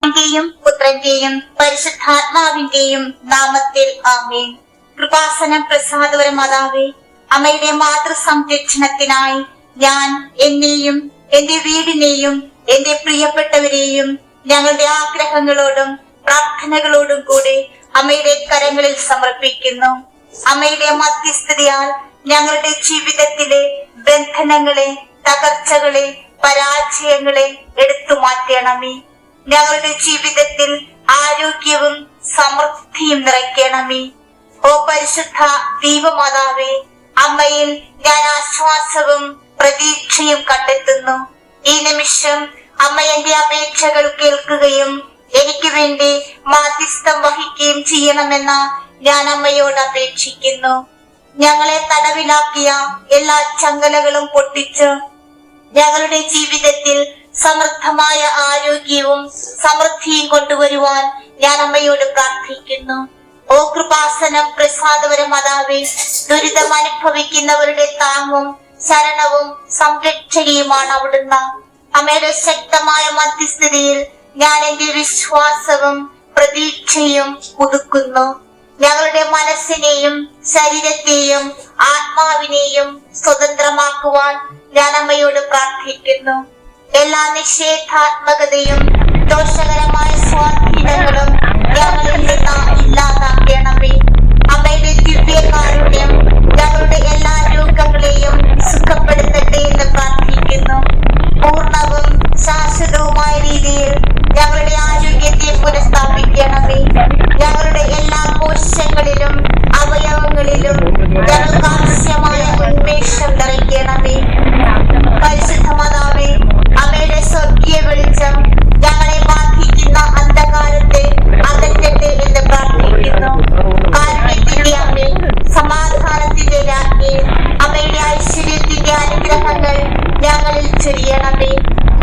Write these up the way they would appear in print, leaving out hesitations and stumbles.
പുത്രന്റെയും പരിശുദ്ധാത്മാവിന്റെയും നാമത്തിൽ ആമേൻ. കൃപാസനം പ്രസാദപര മാതാവേ, അമ്മയുടെ മാതൃ സംരക്ഷണത്തിനായി ഞാൻ എന്നെയും എന്റെ വീടിനെയും എന്റെ പ്രിയപ്പെട്ടവരെയും ഞങ്ങളുടെ ആഗ്രഹങ്ങളോടും പ്രാർത്ഥനകളോടും കൂടി അമ്മയുടെ കരങ്ങളിൽ സമർപ്പിക്കുന്നു. അമ്മയുടെ മധ്യസ്ഥതയാൽ ഞങ്ങളുടെ ജീവിതത്തിലെ ബന്ധനങ്ങളെ, തകർച്ചകളെ, പരാജയങ്ങളെ എടുത്തു മാറ്റണമേ. ഞങ്ങളുടെ ജീവിതത്തിൽ ആരോഗ്യവും സമൃദ്ധിയും നിറയ്ക്കണമേ. ഓ പരിശുദ്ധ ദൈവമാതാവേ, അമ്മയിൽ ഞാൻ ആശ്വാസവും പ്രതീക്ഷയും കണ്ടെത്തുന്നു. ഈ നിമിഷം അമ്മ എന്റെ അപേക്ഷകൾ കേൾക്കുകയും എനിക്ക് വേണ്ടി മാധ്യസ്ഥം വഹിക്കുകയും ചെയ്യണമെന്ന് ഞാൻ അമ്മയോട് അപേക്ഷിക്കുന്നു. ഞങ്ങളെ തടവിലാക്കിയ എല്ലാ ചങ്ങലകളും പൊട്ടിച്ച് ഞങ്ങളുടെ ജീവിതത്തിൽ സമൃദ്ധമായ ആരോഗ്യവും സമൃദ്ധിയും കൊണ്ടുവരുവാൻ ഞാൻ അമ്മയോട് പ്രാർത്ഥിക്കുന്നു. ഓ കൃപാസനം പ്രസാദപര മാതാവേ, ദുരിതം അനുഭവിക്കുന്നവരുടെ താങ്ങും ശരണവും സംരക്ഷകയുമാണ് അവിടുന്ന്. അമ്മയുടെ ശക്തമായ മധ്യസ്ഥതയിൽ ഞാൻ എന്റെ വിശ്വാസവും പ്രതീക്ഷയും പുതുക്കുന്നു. ഞങ്ങളുടെ മനസ്സിനെയും ശരീരത്തെയും ആത്മാവിനെയും സ്വതന്ത്രമാക്കുവാൻ ഞാൻ അമ്മയോട് പ്രാർത്ഥിക്കുന്നു. എല്ലാ നിഷേധാത്മകതയും ദോഷകരമായ സ്വാധീനങ്ങളും ഞങ്ങളിൽ നിന്ന് ഇല്ലാതാക്കണമേ. അമ്മയുടെ ദിവ്യകാരുണ്യം ഞങ്ങളുടെ എല്ലാ രോഗങ്ങളെയും സുഖപ്പെടുത്തട്ടെ എന്ന് പ്രാർത്ഥിക്കുന്നു. പൂർണ്ണവും ശാശ്വതവുമായ രീതിയിൽ ഞങ്ങളുടെ ആരോഗ്യത്തെ പുനഃസ്ഥാപിക്കണമേ. ഞങ്ങളുടെ എല്ലാ കോശങ്ങളിലും അവയവങ്ങളിലും ഞങ്ങൾക്ക് ആവശ്യമായ ഉന്മേഷം നിറയ്ക്കണമേ. പരിശുദ്ധ മാതാവേ, അമ്മയുടെ സ്വർഗീയ വെളിച്ചം ഞങ്ങളെ ബാധിക്കുന്ന അന്ധകാരത്തെ അകറ്റട്ടെ എന്ന് പ്രാർത്ഥിക്കുന്നു. കാരുണ്യത്തിന്റെ അമ്മേ, സമാധാനത്തിന്റെ രാജ്ഞി, അമ്മയുടെ ഐശ്വര്യത്തിന്റെ അനുഗ്രഹങ്ങൾ ഞങ്ങളിൽ ചൊരിയണമേ.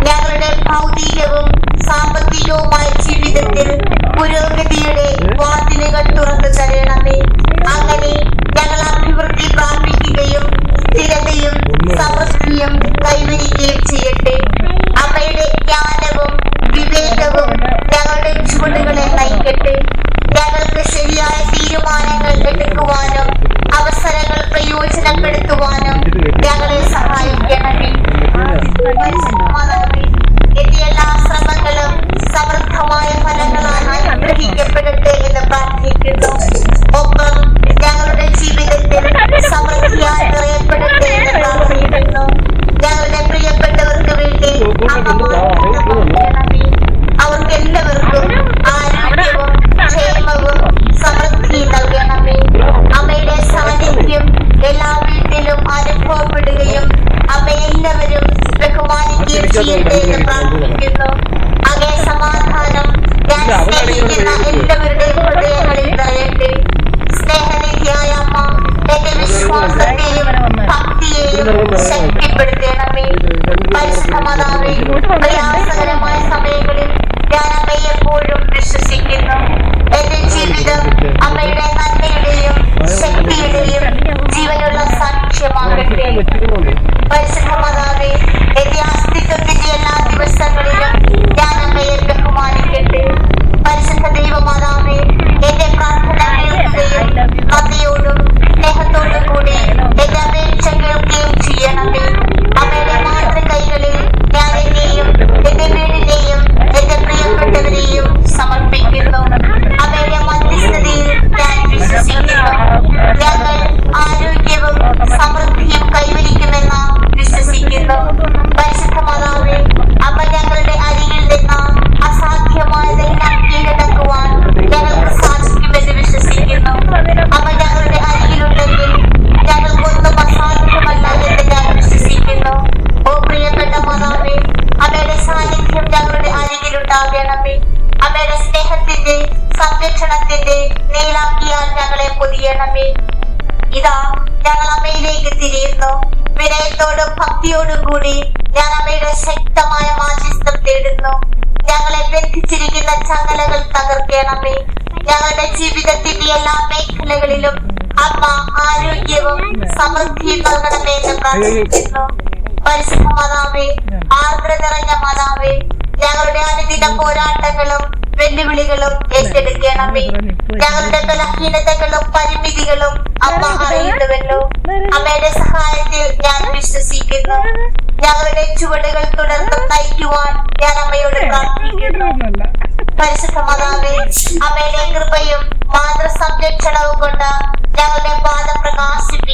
ഞങ്ങളുടെ ഭൗതികവും സാമ്പത്തികവുമായ ജീവിതത്തിൽ പുരോഗതിയുടെ വാതിലുകൾ തുറന്നു തരണമേ. അങ്ങനെ ഞങ്ങൾ അഭിവൃദ്ധി പ്രാപിക്കുകയും സ്ഥിരതയും സമൃദ്ധിയും കൈവരിക്കുകയും ചെയ്യട്ടെ. അമ്മയുടെ ജ്ഞാനവും വിവേകവും ഞങ്ങളുടെ ചുവടുകളെ നയിക്കട്ടെ. ഞങ്ങൾക്ക് ശരിയായ തീരുമാനങ്ങൾ എടുക്കുവാനും അവസരങ്ങൾ പ്രയോജനപ്പെടുത്തുവാനും ഞങ്ങളെ സഹായിക്കണമേ. എന്റെ എല്ലാ ശ്രമങ്ങളും സമൃദ്ധമായ ഫലങ്ങളാൽ അനുഗ്രഹിക്കപ്പെടട്ടെ എന്ന് പ്രാർത്ഥിക്കുന്നു. ഒപ്പം ഞങ്ങളുടെ ജീവിതത്തിൽ സമൃദ്ധിയായി നിറയപ്പെടട്ടെ എന്ന് പ്രാർത്ഥിക്കുന്നു. ഞങ്ങളുടെ പ്രിയപ്പെട്ടവർക്ക് വേണ്ടി അവർക്ക് എല്ലാവർക്കും ആരോഗ്യവും ക്ഷേമവും സമൃദ്ധിയും നൽകണമേ. അമ്മയുടെ സാന്നിധ്യം എല്ലാ വീട്ടിലും അനുഭവപ്പെടുകയും അമ്മ എല്ലാവരും ബഹുമാനിക്കുകയും ചെയ്യട്ടെ എന്ന് പ്രാർത്ഥിക്കുന്നു. അങ്ങേ സമാധാനം ഞാൻ സ്നേഹിക്കുന്ന എല്ലാവരുടെയും ഹൃദയങ്ങളിൽ നിറയട്ടെ. സ്നേഹനിധിയായ അമ്മ എന്റെ വിശ്വാസത്തെയും ഭക്തിയെയും ശക്തിപ്പെടുത്തണമേ. പരിശുദ്ധ മാതാവേ, പ്രയാസകരമായ സമയങ്ങളിൽ ഞാൻ അമ്മയെ എപ്പോഴും വിശ്വസിക്കുന്നു. എന്റെ ജീവിതം അമ്മയുടെ നന്മയുടെയും ശക്തിയുടെയും ജീവനുള്ള സാക്ഷ്യമാകട്ടെ. പരിശുദ്ധ മാതാവേ, എന്റെ അസ്തിത്വത്തിന്റെ എല്ലാ ദിവസങ്ങളിലും ഞാൻ അമ്മയെ ബഹുമാനിക്കട്ടെ. പരിശുദ്ധ ദൈവമാതാവേ, എന്റെ പ്രാർത്ഥന കേൾക്കുകയും നന്ദിയോടും സ്നേഹത്തോടും കൂടി എന്റെ അപേക്ഷ കേൾക്കുകയും ചെയ്യണമേ. അമ്മയുടെ മാതൃകൈകളിൽ ഞാൻ എന്നെയും എന്റെ വീടിനെയും എന്റെ പ്രിയപ്പെട്ടവരെയും സമർപ്പിക്കുന്നു. അമ്മയുടെ മധ്യസ്ഥതയിൽ ഞാൻ വിശ്വസിക്കുന്നു. ഞങ്ങൾ ആരോഗ്യവും സമൃദ്ധിയും കൈവരിക്കുമെന്ന് വിശ്വസിക്കുന്നു. പരിശുദ്ധ മാതാവേ, അമ്മ ഞങ്ങളുടെ അരികിൽ നിന്ന് അസാധ്യമായതെല്ലാം കീഴടക്കുവാൻ ഞങ്ങൾക്ക് സാധിക്കുമെന്ന് വിശ്വസിക്കുന്നു. അമ്മ ഞങ്ങളുടെ അരികിലുണ്ടെങ്കിൽ ഞങ്ങൾക്കൊന്നും അസാധ്യമല്ല എന്ന് ഞാൻ വിശ്വസിക്കുന്നു. ഓ പ്രിയപ്പെട്ട മാതാവേ, അമ്മയുടെ സാന്നിധ്യം ഞങ്ങളുടെ അരികിലുണ്ടാകണമേ. അമ്മയുടെ സ്നേഹത്തിന്റെ സംരക്ഷണത്തിന്റെ നീലാക്കിയാൽ ഞങ്ങളെ പൊതിയണമേ. ഇതാ ഞങ്ങൾ അമ്മയിലേക്ക് തിരിയുന്നു. വിനയത്തോടും ഭക്തിയോടും കൂടി ഞാൻ അമ്മയുടെ ശക്തമായ മാധ്യസ്ഥം തേടുന്നു. ഞങ്ങളെ ബന്ധിച്ചിരിക്കുന്ന ചങ്ങലകൾ തകർക്കണമേ. ഞങ്ങളുടെ ജീവിതത്തിന്റെ എല്ലാ മേഖലകളിലും അമ്മ ആരോഗ്യവും സമൃദ്ധിയും നൽകണമേ എന്ന് പ്രാർത്ഥിക്കുന്നു. പരിശുദ്ധ മാതാവേ, ആർദ്ര നിറഞ്ഞ മാതാവേ, ഞങ്ങളുടെ അനുദിന പോരാട്ടങ്ങളും വെല്ലുവിളികളും ഏറ്റെടുക്കണമേ. ഞങ്ങളുടെ ബലഹീനതകളും പരിമിതികളും അമ്മ അറിയുന്നുവല്ലോ. അമ്മയുടെ സഹായത്തിൽ ഞാൻ വിശ്വസിക്കുന്നു. ഞങ്ങളുടെ ചുവടുകൾ തുടർന്നും നയിക്കുവാൻ ഞാൻ അമ്മയോട് പ്രാർത്ഥിക്കുന്നു. പരിശുദ്ധ മാതാവേ, അമ്മയുടെ കൃപയും മാതൃ സംരക്ഷണവും കൊണ്ട് ഞങ്ങളുടെ പാദം പ്രകാശിപ്പിക്കും.